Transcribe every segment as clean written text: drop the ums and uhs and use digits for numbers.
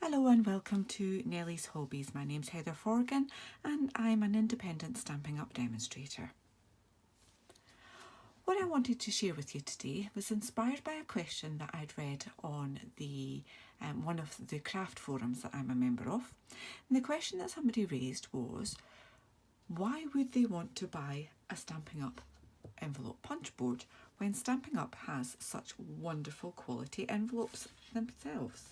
Hello and welcome to Nellie's Hobbies. My name's Heather Forgan and I'm an independent Stampin' Up demonstrator. What I wanted to share with you today was inspired by a question that I'd read on the one of the craft forums that I'm a member of. And the question that somebody raised was, why would they want to buy a Stampin' Up envelope punch board when Stampin' Up has such wonderful quality envelopes themselves?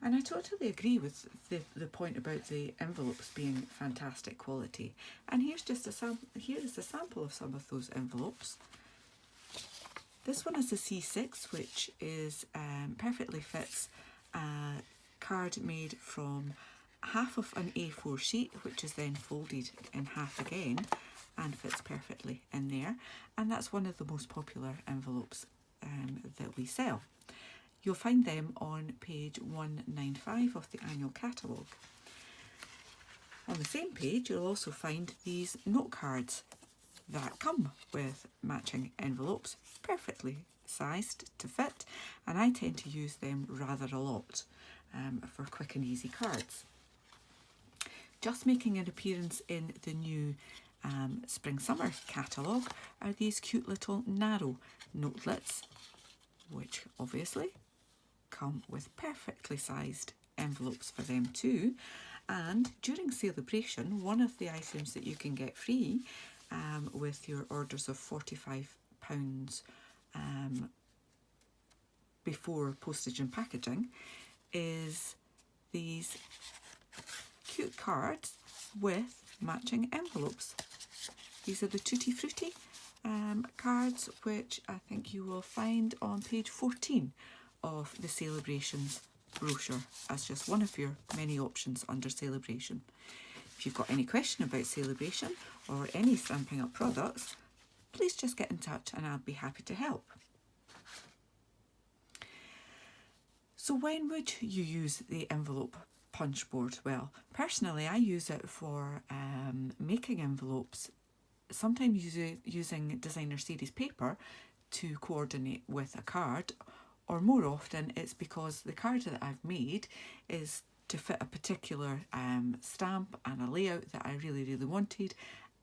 And I totally agree with the point about the envelopes being fantastic quality. And here's just here is a sample of some of those envelopes. This one is a C6, which is perfectly fits a card made from half of an A4 sheet, which is then folded in half again and fits perfectly in there. And that's one of the most popular envelopes that we sell. You'll find them on page 195 of the annual catalogue. On the same page, you'll also find these note cards that come with matching envelopes, perfectly sized to fit, and I tend to use them rather a lot for quick and easy cards. Just making an appearance in the new Spring-Summer catalogue are these cute little narrow notelets, which obviously come with perfectly sized envelopes for them too. And during celebration, one of the items that you can get free with your orders of £45 before postage and packaging is these cute cards with matching envelopes. These are the Tutti Frutti cards, which I think you will find on page 14 of the Celebrations brochure as just one of your many options under Celebration. If you've got any question about Celebration or any Stampin' Up products, please just get in touch and I'll be happy to help. So when would you use the envelope punch board? Well, personally I use it for making envelopes, sometimes using designer series paper to coordinate with a card, or more often it's because the card that I've made is to fit a particular stamp and a layout that I really wanted,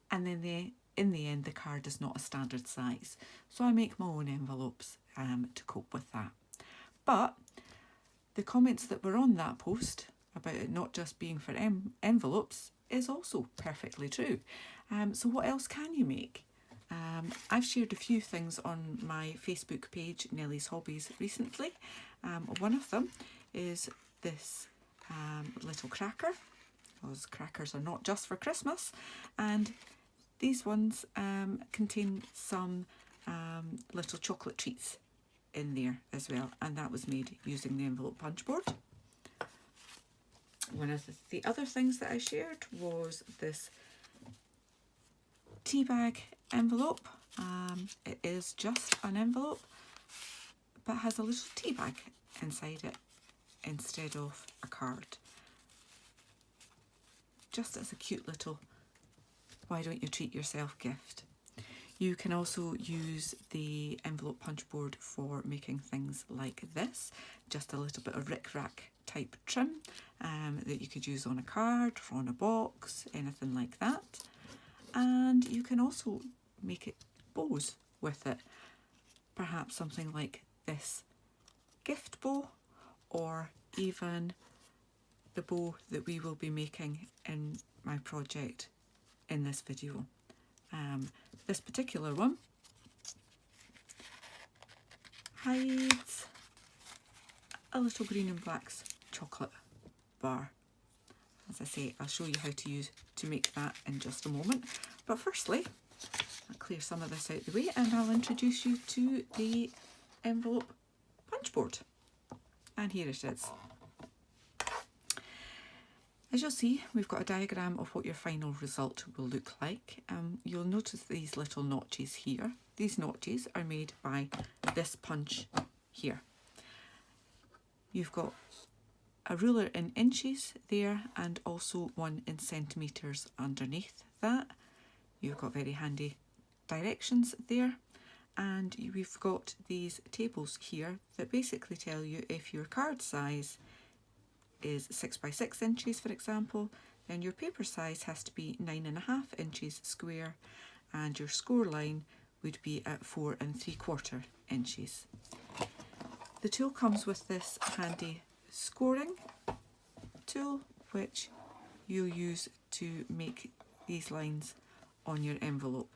and then in the end the card is not a standard size, so I make my own envelopes to cope with that. But the comments that were on that post about it not just being for envelopes is also perfectly true. So what else can you make? I've shared a few things on my Facebook page, Nellie's Hobbies, recently. One of them is this little cracker, because crackers are not just for Christmas, and these ones contain some little chocolate treats in there as well, and that was made using the envelope punch board. One of the other things that I shared was this tea bag envelope. It is just an envelope but has a little tea bag inside it instead of a card, just as a cute little why don't you treat yourself gift. You can also use the envelope punch board for making things like this, just a little bit of rick-rack type trim that you could use on a card or on a box, anything like that. And you can also make it bows with it, perhaps something like this gift bow, or even the bow that we will be making in my project in this video. This particular one hides a little green and black's chocolate bar. As I say, I'll show you how to make that in just a moment. But firstly, I'll clear some of this out of the way and I'll introduce you to the envelope punch board. And here it is. As you'll see, we've got a diagram of what your final result will look like. You'll notice these little notches here. These notches are made by this punch here. You've got a ruler in inches there and also one in centimetres underneath that. You've got very handy directions there, and we've got these tables here that basically tell you if your card size is 6 by 6 inches, for example, then your paper size has to be 9.5 inches square, and your score line would be at 4 3/4 inches. The tool comes with this handy scoring tool, which you'll use to make these lines on your envelope.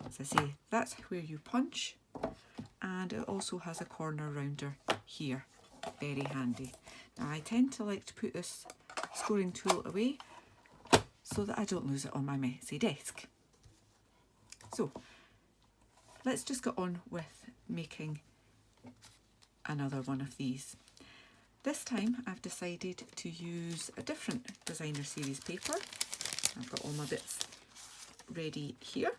As I say, that's where you punch, and it also has a corner rounder here. Very handy. Now I tend to like to put this scoring tool away so that I don't lose it on my messy desk. So let's just get on with making another one of these. This time I've decided to use a different designer series paper. I've got all my bits ready here.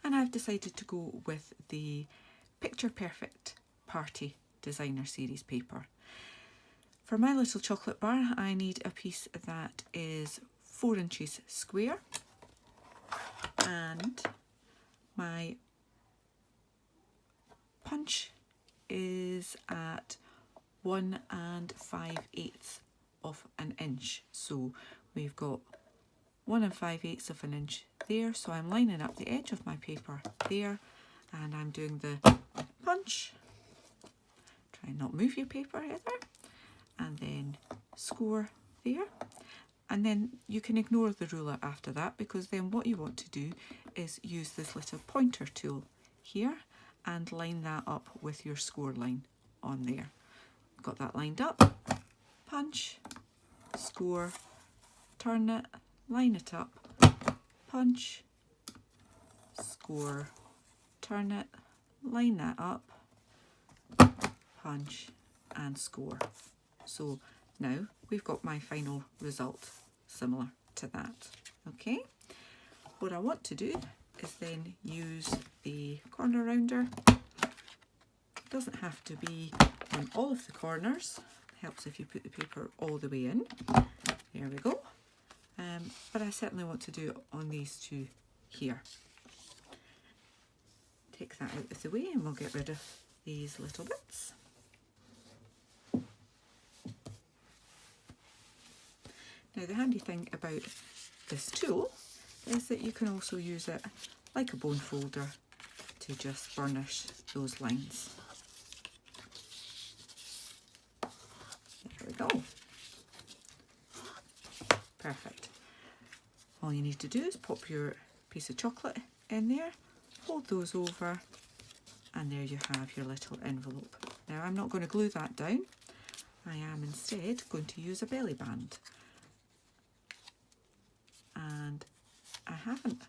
And I've decided to go with the Picture Perfect Party Designer Series paper. For my little chocolate bar, I need a piece that is 4 inches square, and my punch is at 1 5/8 of an inch. So we've got 1 5/8 of an inch there, so I'm lining up the edge of my paper there, and I'm doing the punch. Try and not move your paper either, and then score there. And then you can ignore the ruler after that, because then what you want to do is use this little pointer tool here and line that up with your score line on there. Got that lined up, punch, score, turn it, line it up, punch, score, turn it, line that up, punch and score. So now we've got my final result similar to that. Okay, what I want to do is then use the corner rounder. It doesn't have to be on all of the corners. It helps if you put the paper all the way in. There we go. But I certainly want to do it on these two here. Take that out of the way and we'll get rid of these little bits. Now the handy thing about this tool is that you can also use it like a bone folder to just burnish those lines. There we go. Perfect. All you need to do is pop your piece of chocolate in there, fold those over, and there you have your little envelope. Now I'm not going to glue that down. I am instead going to use a belly band. And I haven't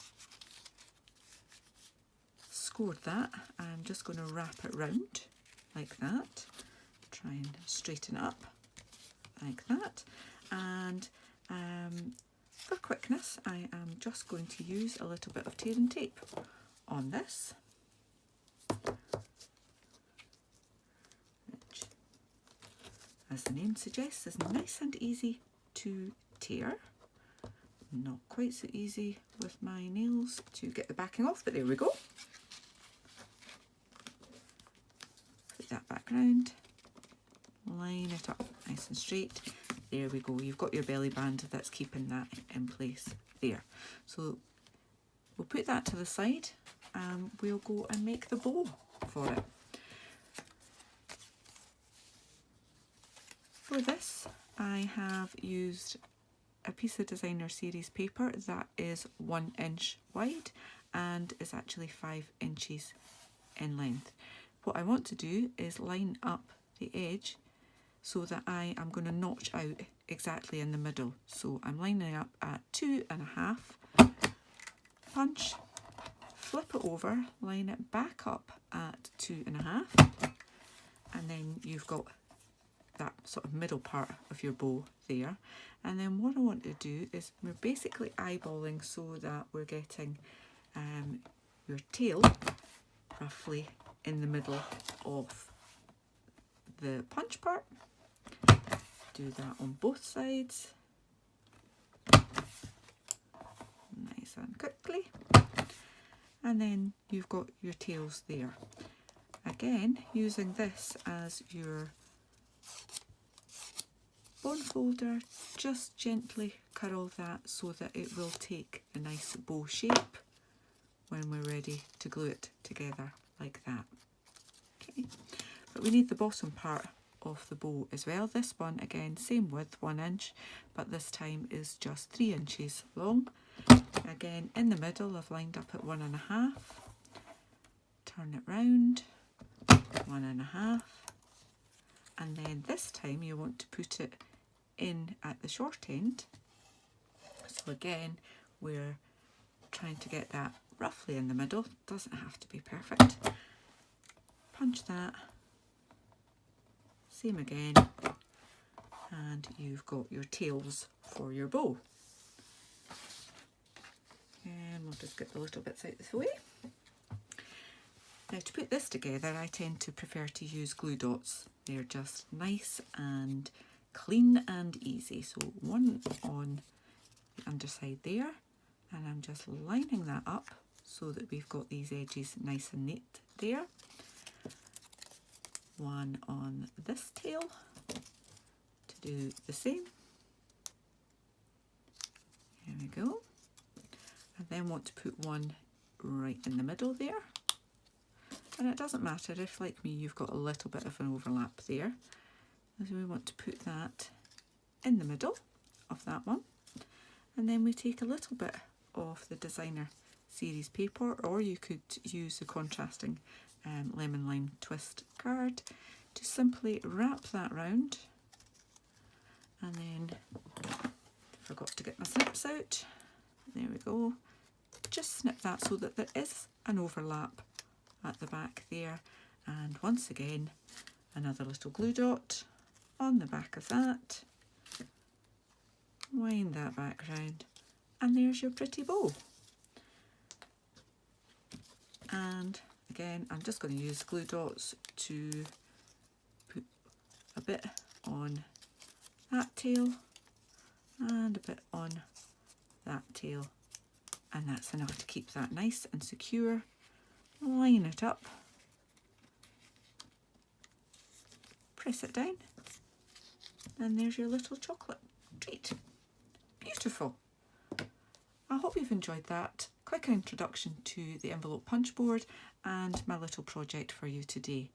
scored that. I'm just going to wrap it round like that. Try and straighten it up like that. And for quickness, I am just going to use a little bit of tear and tape on this, which, as the name suggests, is nice and easy to tear. Not quite so easy with my nails to get the backing off, but there we go. Put that back round, line it up nice and straight. There we go, you've got your belly band that's keeping that in place there. So we'll put that to the side and we'll go and make the bow for it. For this, I have used a piece of designer series paper that is 1 inch wide and is actually 5 inches in length. What I want to do is line up the edge so that I am going to notch out exactly in the middle. So I'm lining up at 2.5, punch, flip it over, line it back up at 2.5, and then you've got that sort of middle part of your bow there. And then what I want to do is we're basically eyeballing so that we're getting your tail roughly in the middle of the punch part. Do that on both sides, nice and quickly, and then you've got your tails there. Again, using this as your bone folder, just gently curl that so that it will take a nice bow shape when we're ready to glue it together like that. Okay, but we need the bottom part of the bow as well. This one, again, same width, 1 inch, but this time is just 3 inches long. Again, in the middle, I've lined up at 1.5. Turn it round, 1.5, and then this time you want to put it in at the short end. So again, we're trying to get that roughly in the middle, doesn't have to be perfect. Punch that, same again, and you've got your tails for your bow. And we'll just get the little bits out of the way. Now, to put this together, I tend to prefer to use glue dots. They're just nice and clean and easy. So one on the underside there, and I'm just lining that up so that we've got these edges nice and neat there. One on this tail to do the same. There we go. I then want to put one right in the middle there. And it doesn't matter if, like me, you've got a little bit of an overlap there. So we want to put that in the middle of that one. And then we take a little bit of the designer series paper, or you could use the contrasting lemon lime twist card to simply wrap that round. And then, forgot to get my snips out. There we go. Just snip that so that there is an overlap at the back there, and once again another little glue dot on the back of that, wind that back round, and there's your pretty bow. And again, I'm just going to use glue dots to put a bit on that tail and a bit on that tail, and that's enough to keep that nice and secure. Line it up, press it down, and there's your little chocolate treat. Beautiful. I hope you've enjoyed that quick introduction to the envelope punch board and my little project for you today.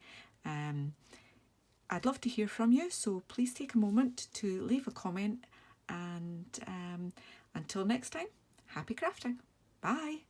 I'd love to hear from you, so please take a moment to leave a comment, and until next time, happy crafting. Bye.